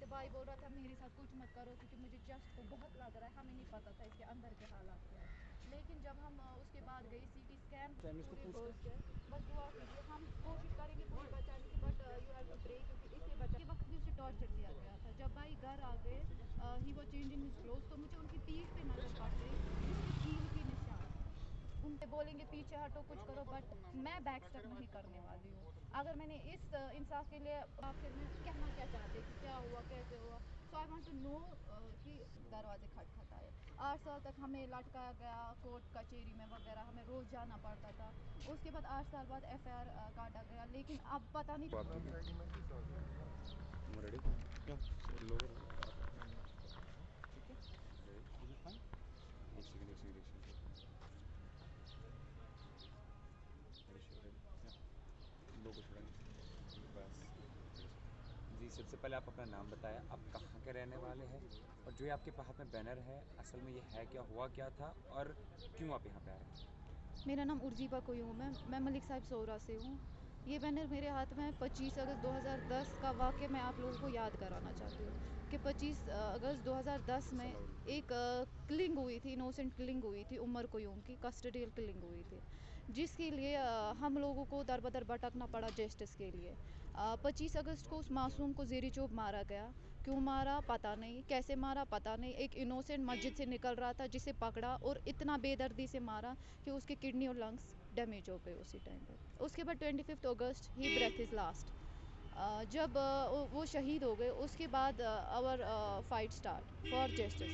थे, भाई बोल रहा था मेरे साथ कुछ मत करो क्योंकि मुझे चेस्ट को बहुत लग रहा है, हमें नहीं पता था इसके अंदर के हालात क्या है। लेकिन जब हम उसके बाद गए सीटी स्कैन पूरे बर्स्ट है, बस दुआ कीजिए, हम कोशिश करेंगे पूरी बचाने की, but you have to pray क्योंकि इसे बचा के वक्त भी उसे टॉर्चर किया गया था। जब भाई घर आ गए ही वो चेंजिंग हिज क्लोथ, तो मुझे उनकी पीठ पे नजर पड़ गई जिसके कील के निशान। उनसे बोलेंगे पीछे हटो कुछ करो, बट मैं बैक स्टेप नहीं करने वाली हूँ। अगर मैंने इस इंसाफ के लिए आखिर में कहना क्या चाहते कि क्या हुआ कैसे हुआ, सो आई वांट टू नो कि दरवाजे खटखटाए। 8 साल तक हमें लटकाया गया कोर्ट कचहरी में वगैरह, हमें रोज़ जाना पड़ता था। उसके बाद 8 साल बाद FIR काटा गया, लेकिन अब पता नहीं जी, सबसे पहले आप अपना नाम बताया, आप कहाँ के रहने वाले हैं, और जो ये आपके हाथ में बैनर है असल में ये है क्या, हुआ क्या था और क्यों आप यहाँ पे आए? मेरा नाम उर्जीबा कोयूम है, मैं मलिक साहिब सोरा से हूँ। ये बैनर मेरे हाथ में 25 अगस्त 2010 का वाक़या मैं आप लोगों को याद कराना चाहती हूँ कि 25 अगस्त 2010 में एक किलिंग हुई थी, इनोसेंट किलिंग हुई थी उमर कोयूम की, कस्टडियल किलिंग हुई थी, जिसके लिए हम लोगों को दर बदर भटकना पड़ा जस्टिस के लिए। 25 अगस्त को उस मासूम को ज़ेरी चोप मारा गया। क्यों मारा पता नहीं, कैसे मारा पता नहीं। एक इनोसेंट मस्जिद से निकल रहा था जिसे पकड़ा और इतना बेदर्दी से मारा कि उसकी किडनी और लंग्स डैमेज हो गए उसी टाइम पे। उसके बाद 25 अगस्त ही ब्रेथ इज़ लास्ट। जब वो शहीद हो गए, उसके बाद our fight start for justice.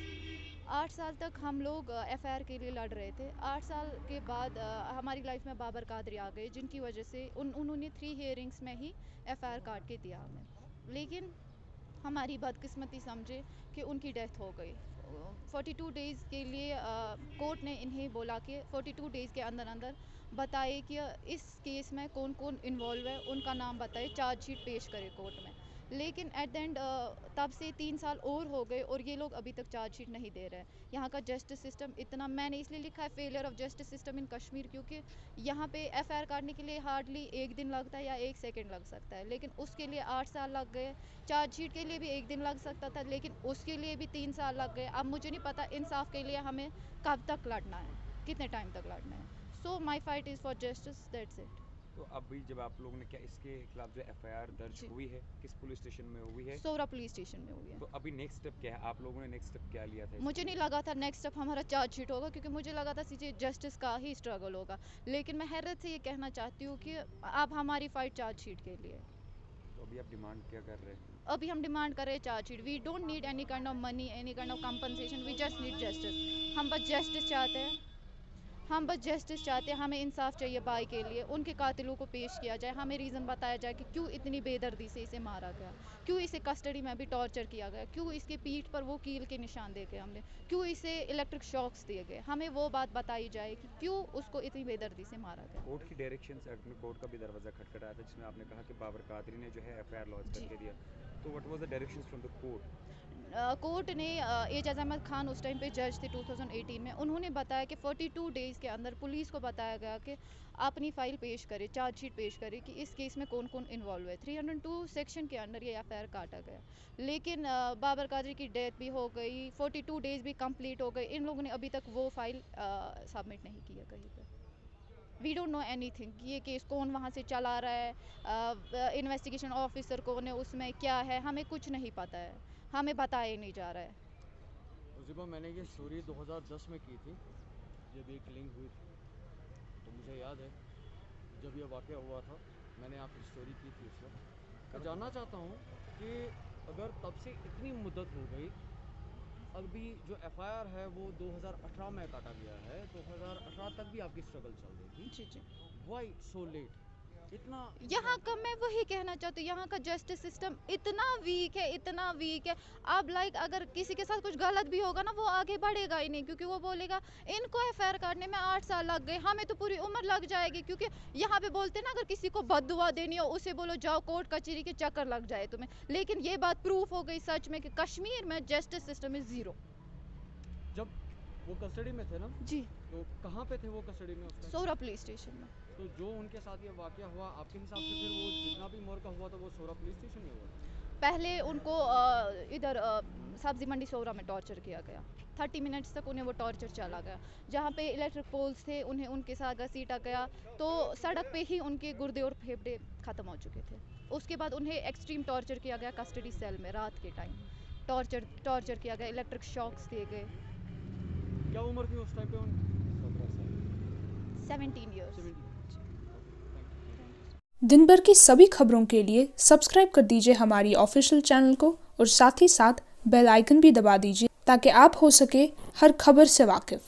8 साल तक हम लोग FIR के लिए लड़ रहे थे। 8 साल के बाद हमारी लाइफ में बाबर कादरी आ गए, जिनकी वजह से उन्होंने 3 हियरिंग्स में ही FIR काट के दिया हमें। लेकिन हमारी बदकिस्मती समझे कि उनकी डेथ हो गई। 42 डेज़ के लिए कोर्ट ने इन्हें बोला कि 42 डेज़ के अंदर अंदर बताए कि इस केस में कौन कौन इन्वॉल्व है, उनका नाम बताए, चार्जशीट पेश करे कोर्ट में। लेकिन एट द एंड तब से 3 साल और हो गए और ये लोग अभी तक चार्जशीट नहीं दे रहे हैं। यहाँ का जस्टिस सिस्टम इतना, मैंने इसलिए लिखा है failure of justice system in Kashmir, क्योंकि यहाँ पे FIR काटने के लिए हार्डली 1 दिन लगता है या 1 सेकंड लग सकता है, लेकिन उसके लिए 8 साल लग गए। चार्जशीट के लिए भी 1 दिन लग सकता था, लेकिन उसके लिए भी 3 साल लग गए। अब मुझे नहीं पता इंसाफ के लिए हमें कब तक लड़ना है, कितने टाइम तक लड़ना है। So my fight is for justice, that's it. तो अभी जब आप लोगों ने क्या इसके खिलाफ जो FIR दर्ज जी, हुई है, किस पुलिस स्टेशन में हुई है? सोरा पुलिस स्टेशन में हुई है। तो अभी नेक्स्ट स्टेप क्या है, आप लोगों ने नेक्स्ट स्टेप क्या लिया था मुझे इसके नहीं लिए? लगा था नेक्स्ट स्टेप हमारा चार्जशीट होगा, क्योंकि मुझे लगा था सीधे जस्टिस का ही स्ट्रगल होगा। लेकिन मैं हैरत से ये कहना चाहती हूँ कि अब हमारी फाइट चार्जशीट के लिए। तो अभी आप डिमांड क्या कर रहे हैं? अभी हम डिमांड कर रहे हैं chargesheet. We don't need any kind of money, any kind of compensation, we just need justice. हम बस जस्टिस चाहते हैं, हम बस जस्टिस चाहते हैं। हमें इंसाफ चाहिए भाई के लिए, उनके कातिलों को पेश किया जाए, हमें रीज़न बताया जाए कि क्यों इतनी बेदर्दी से इसे मारा गया, क्यों इसे कस्टडी में भी टॉर्चर किया गया, क्यों इसके पीठ पर वो कील के निशान देखे हमने, क्यों इसे इलेक्ट्रिक शॉक्स दिए गए। हमें वो बात बताई जाए कि क्यों उसको इतनी बेदर्दी से मारा गया। कोर्ट की डायरेक्शन से आपने कोर्ट का भी दरवाज़ा खटखटाया था, जिसमें आपने कहा कि बाबर कादरी ने जो है FIR लॉन्च जी, करके दिया। तो what was the directions from the court? Court ने एजाज अहमद खान उस टाइम पे जज थे 2018 में, उन्होंने बताया कि 42 डेज़ के अंदर पुलिस को बताया गया कि अपनी फ़ाइल पेश करे, चार्जशीट पेश करे कि इस केस में कौन कौन इन्वॉल्व है। 302 सेक्शन के अंडर ये FIR काटा गया। लेकिन बाबर कादरी की डेथ भी हो गई, 42 डेज़ भी कंप्लीट हो गए, इन लोगों ने अभी तक वो फ़ाइल सबमिट नहीं किया कहीं पर। वी डोंट नो एनीथिंग कि ये केस कौन वहाँ से चला रहा है, इन्वेस्टिगेशन ऑफिसर कौन है, उसमें क्या है, हमें कुछ नहीं पता है, हमें बताया नहीं जा रहा है। उज़िबा, मैंने ये स्टोरी 2010 में की थी जब ये किलिंग हुई थी। तो मुझे याद है जब ये वाक़या हुआ था, मैंने आपकी स्टोरी की थी उस वक्त। मैं जानना चाहता हूँ कि अगर तब से इतनी मुद्दत हो गई, अभी जो FIR है वो 2018 में काटा गया है, 2018 तक भी आपकी स्ट्रगल चल रही थी। जी जी। Why so late? इतना यहाँ का मैं वही कहना चाहती हूँ, यहाँ का जस्टिस सिस्टम इतना वीक है, इतना वीक है। अब लाइक अगर किसी के साथ कुछ गलत भी होगा ना, वो आगे बढ़ेगा ही नहीं, क्योंकि वो बोलेगा इनको FIR काटने में 8 साल लग गए, हमें तो पूरी उम्र लग जाएगी। क्योंकि यहाँ पे बोलते हैं ना, अगर किसी को बददुआ देनी हो उसे बोलो जाओ कोर्ट कचहरी के चक्कर लग जाए तुम्हें। लेकिन ये बात प्रूफ हो गई सच में कि कश्मीर में जस्टिस सिस्टम इज़ ज़ीरो। जब वो कस्टडी में थे ना, जी, तो कहाँ पे थे वो कस्टडी में उस टाइम? सोरा पुलिस स्टेशन में। तो जो उनके साथ ये वाक़या हुआ, आपके हिसाब से फिर वो जितना भी मोर का हुआ था वो सोरा पुलिस स्टेशन में हुआ था? पहले उनको इधर सब्जी मंडी सोरा में टॉर्चर किया गया। 30 मिनट्स तक उन्हें वो टॉर्चर चला गया। जहाँ पे इलेक्ट्रिक पोल्स थे उन्हें उनके साथ घसीटा गया, तो सड़क पे ही उनके गुर्दे और फेफड़े ख़त्म हो चुके थे। उसके बाद उन्हें एक्सट्रीम टॉर्चर किया गया कस्टडी सेल में, रात के टाइम टॉर्चर किया गया, इलेक्ट्रिक शॉक्स दिए गए। क्या उम्र थी उस टाइम पे उनकी? 17 ईयर्स। 17। दिन भर की सभी खबरों के लिए सब्सक्राइब कर दीजिए हमारी ऑफिशियल चैनल को और साथ ही साथ बेल आइकन भी दबा दीजिए ताकि आप हो सके हर खबर से वाकिफ़।